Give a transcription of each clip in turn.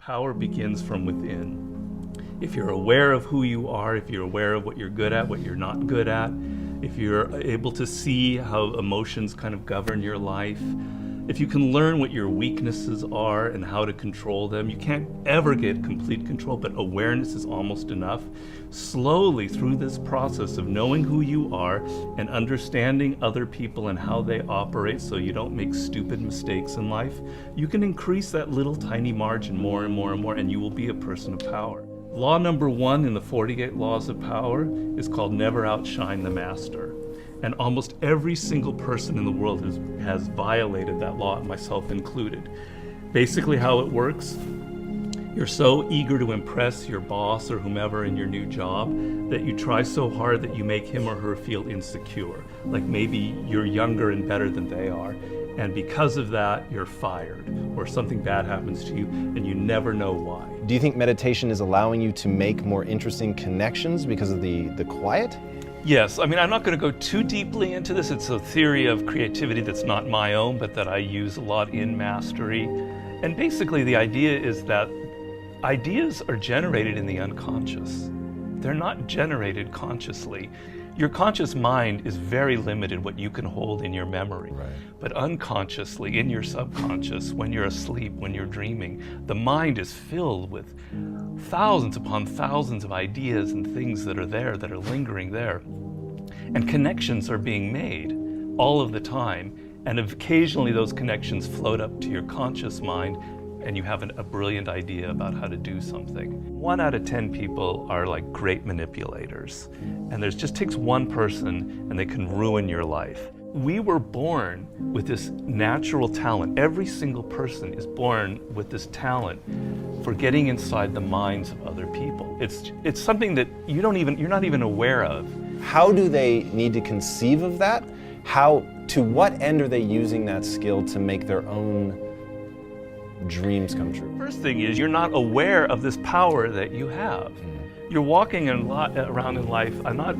Power begins from within. If you're aware of who you are, if you're aware of what you're good at, what you're not good at, if you're able to see how emotions kind of govern your life, if you can learn what your weaknesses are and how to control them, you can't ever get complete control, but awareness is almost enough. Slowly through this process of knowing who you are and understanding other people and how they operate so you don't make stupid mistakes in life, you can increase that little tiny margin more and more and more, and you will be a person of power. Law number 1 in the 48 Laws of Power is called never outshine the master. And almost every single person in the world has violated that law, myself included. Basically how it works, you're so eager to impress your boss or whomever in your new job that you try so hard that you make him or her feel insecure. Like maybe you're younger and better than they are, and because of that, you're fired, or something bad happens to you, and you never know why. Do you think meditation is allowing you to make more interesting connections because of the quiet? Yes, I mean, I'm not going to go too deeply into this. It's a theory of creativity that's not my own, but that I use a lot in Mastery. And basically the idea is that ideas are generated in the unconscious. They're not generated consciously. Your conscious mind is very limited what you can hold in your memory. Right. But unconsciously, in your subconscious, when you're asleep, when you're dreaming, the mind is filled with thousands upon thousands of ideas and things that are there, that are lingering there. And connections are being made all of the time. And occasionally those connections float up to your conscious mind, and you have a brilliant idea about how to do something. 1 out of 10 people are like great manipulators. And there just takes one person and they can ruin your life. We were born with this natural talent. Every single person is born with this talent for getting inside the minds of other people. It's something that you're not even aware of. How do they need to conceive of that? To what end are they using that skill to make their own dreams come true? First thing is, you're not aware of this power that you have. You're walking around in life, I'm not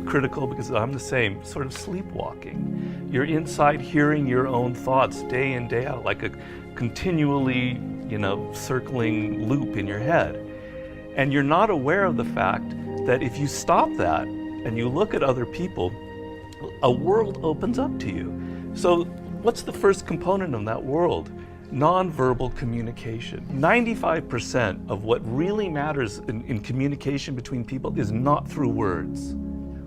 critical because I'm the same, sort of sleepwalking. You're inside hearing your own thoughts day in, day out, like a continually, circling loop in your head. And you're not aware of the fact that if you stop that and you look at other people, a world opens up to you. So what's the first component of that world? Nonverbal communication. 95% of what really matters in communication between people is not through words.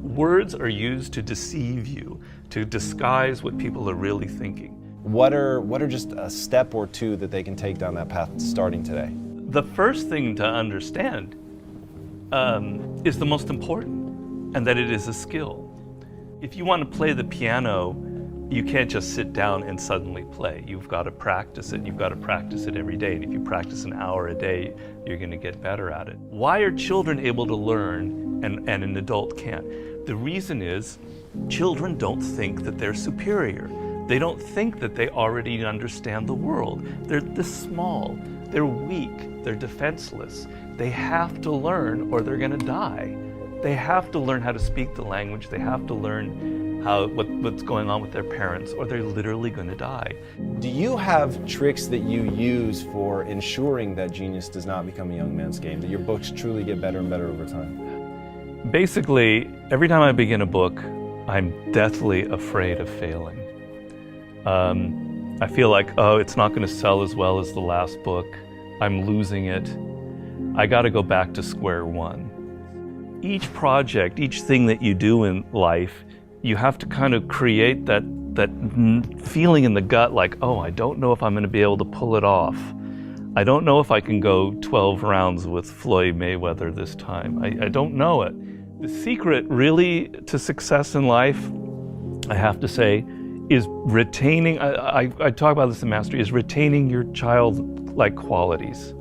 Words are used to deceive you, to disguise what people are really thinking. What are just a step or two that they can take down that path starting today? The first thing to understand is the most important, and that it is a skill. If you want to play the piano, you can't just sit down and suddenly play. You've got to practice it. You've got to practice it every day. And if you practice an hour a day, you're going to get better at it. Why are children able to learn and an adult can't? The reason is children don't think that they're superior. They don't think that they already understand the world. They're this small. They're weak. They're defenseless. They have to learn or they're going to die. They have to learn how to speak the language. They have to learn what's going on with their parents, or they're literally going to die. Do you have tricks that you use for ensuring that genius does not become a young man's game, that your books truly get better and better over time? Basically, every time I begin a book, I'm deathly afraid of failing. I feel like, it's not going to sell as well as the last book. I'm losing it. I got to go back to square one. Each project, each thing that you do in life, you have to kind of create that feeling in the gut like, I don't know if I'm going to be able to pull it off. I don't know if I can go 12 rounds with Floyd Mayweather this time. I don't know it. The secret really to success in life, I have to say, is retaining, I talk about this in Mastery, is retaining your childlike qualities.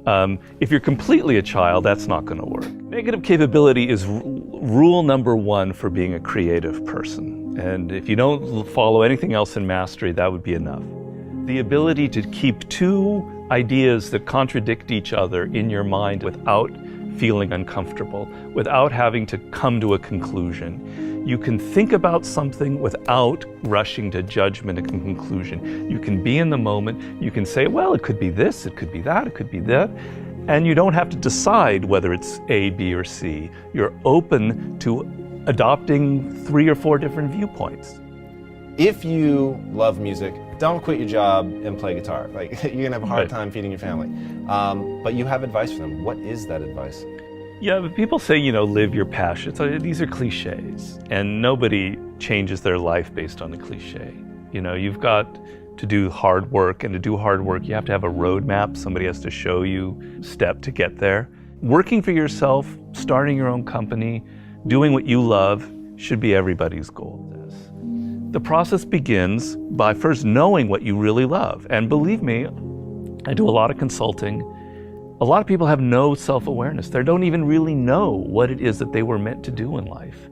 If you're completely a child, that's not going to work. Negative capability is rule number 1 for being a creative person. And if you don't follow anything else in Mastery, that would be enough. The ability to keep 2 ideas that contradict each other in your mind without feeling uncomfortable, without having to come to a conclusion. You can think about something without rushing to judgment and conclusion. You can be in the moment. You can say, well, it could be this, it could be that, it could be that. And you don't have to decide whether it's A, B, or C. You're open to adopting 3 or 4 different viewpoints. If you love music, don't quit your job and play guitar. Like, you're gonna have a hard time feeding your family. But you have advice for them. What is that advice? Yeah, but people say, live your passion. So these are cliches, and nobody changes their life based on a cliche. You've got to do hard work, and to do hard work, you have to have a roadmap. Somebody has to show you step to get there. Working for yourself, starting your own company, doing what you love should be everybody's goal. The process begins by first knowing what you really love. And believe me, I do a lot of consulting. A lot of people have no self-awareness. They don't even really know what it is that they were meant to do in life.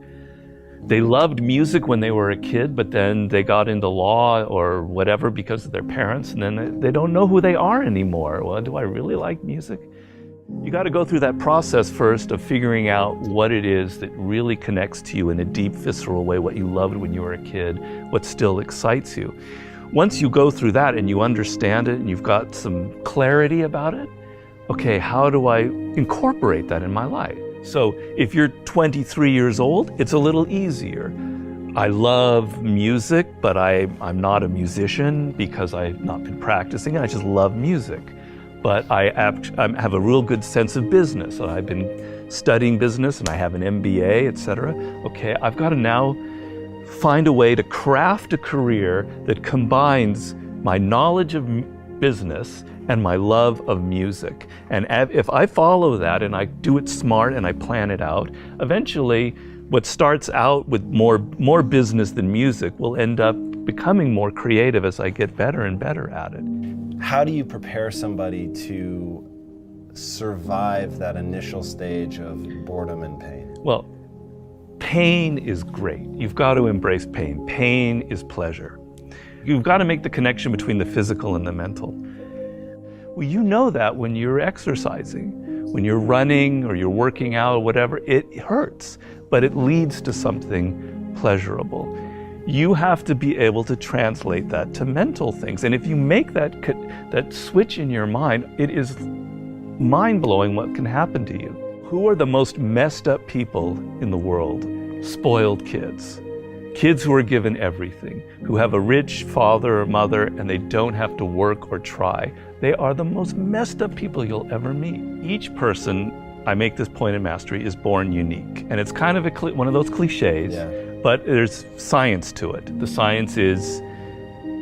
They loved music when they were a kid, but then they got into law or whatever because of their parents, and then they don't know who they are anymore. Well, do I really like music? You got to go through that process first of figuring out what it is that really connects to you in a deep, visceral way, what you loved when you were a kid, what still excites you. Once you go through that and you understand it and you've got some clarity about it, okay, how do I incorporate that in my life? So if you're 23 years old, it's a little easier. I love music, but I'm not a musician because I've not been practicing. I just love music. But I have a real good sense of business. I've been studying business and I have an MBA, etc. Okay, I've got to now find a way to craft a career that combines my knowledge of business and my love of music. And if I follow that and I do it smart and I plan it out, eventually what starts out with more business than music will end up becoming more creative as I get better and better at it. How do you prepare somebody to survive that initial stage of boredom and pain? Well, pain is great. You've got to embrace pain. Pain is pleasure. You've got to make the connection between the physical and the mental. Well, you know that when you're exercising, when you're running or you're working out or whatever, it hurts, but it leads to something pleasurable. You have to be able to translate that to mental things. And if you make that switch in your mind, it is mind-blowing what can happen to you. Who are the most messed up people in the world? Spoiled kids. Kids who are given everything, who have a rich father or mother and they don't have to work or try. They are the most messed up people you'll ever meet. Each person, I make this point in Mastery, is born unique. And it's kind of one of those cliches. Yeah. But there's science to it. The science is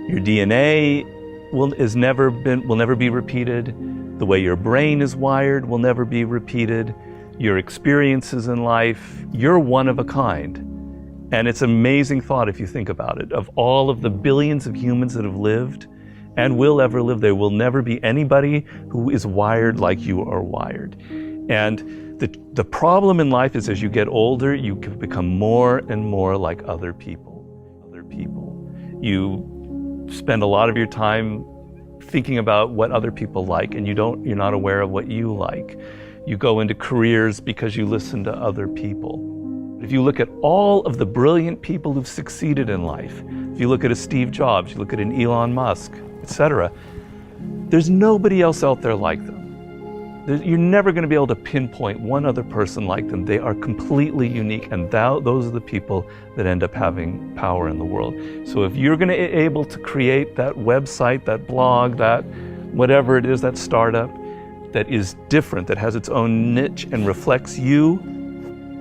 your DNA will never be repeated. The way your brain is wired will never be repeated. Your experiences in life, you're one of a kind. And it's an amazing thought if you think about it. Of all of the billions of humans that have lived and will ever live, there will never be anybody who is wired like you are wired. And the problem in life is as you get older, you can become more and more like other people. You spend a lot of your time thinking about what other people like, and you're not aware of what you like. You go into careers because you listen to other people. If you look at all of the brilliant people who've succeeded in life, if you look at a Steve Jobs, you look at an Elon Musk, etc., there's nobody else out there like them. You're never going to be able to pinpoint one other person like them. They are completely unique, and those are the people that end up having power in the world. So if you're going to be able to create that website, that blog, that whatever it is, that startup that is different, that has its own niche and reflects you,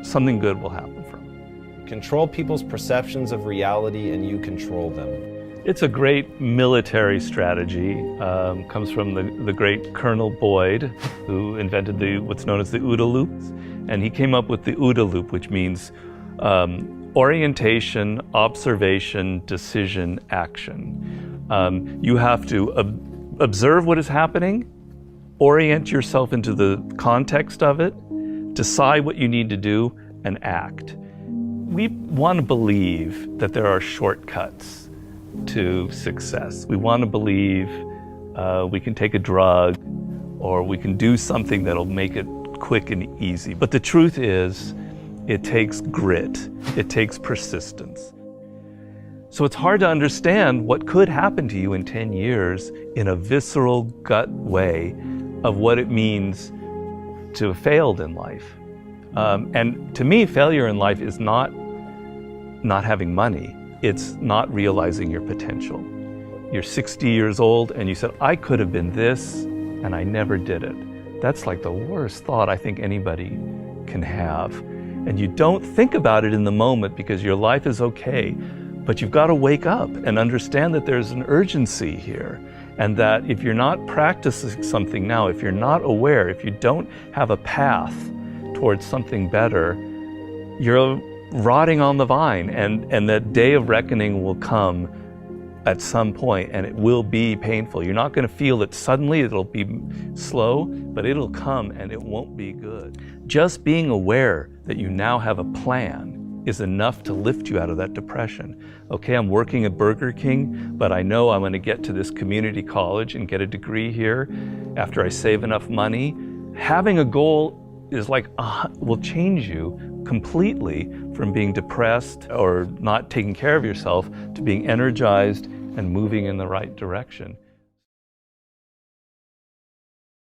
something good will happen from it. Control people's perceptions of reality and you control them. It's a great military strategy. Comes from the great Colonel Boyd, who invented what's known as the OODA loop. And he came up with the OODA loop, which means orientation, observation, decision, action. You have to observe what is happening, orient yourself into the context of it, decide what you need to do, and act. We want to believe that there are shortcuts to success. We want to believe we can take a drug or we can do something that'll make it quick and easy. But the truth is, it takes grit. It takes persistence. So it's hard to understand what could happen to you in 10 years in a visceral gut way of what it means to have failed in life. And to me, failure in life is not having money. It's not realizing your potential. You're 60 years old and you said, I could have been this, and I never did it. That's like the worst thought I think anybody can have. And you don't think about it in the moment because your life is okay, but you've got to wake up and understand that there's an urgency here, and that if you're not practicing something now, if you're not aware, if you don't have a path towards something better, you're rotting on the vine, and that day of reckoning will come at some point, and it will be painful. You're not going to feel it suddenly, it'll be slow, but it'll come and it won't be good. Just being aware that you now have a plan is enough to lift you out of that depression. Okay, I'm working at Burger King, but I know I'm going to get to this community college and get a degree here after I save enough money. Having a goal is like, will change you completely from being depressed or not taking care of yourself to being energized and moving in the right direction.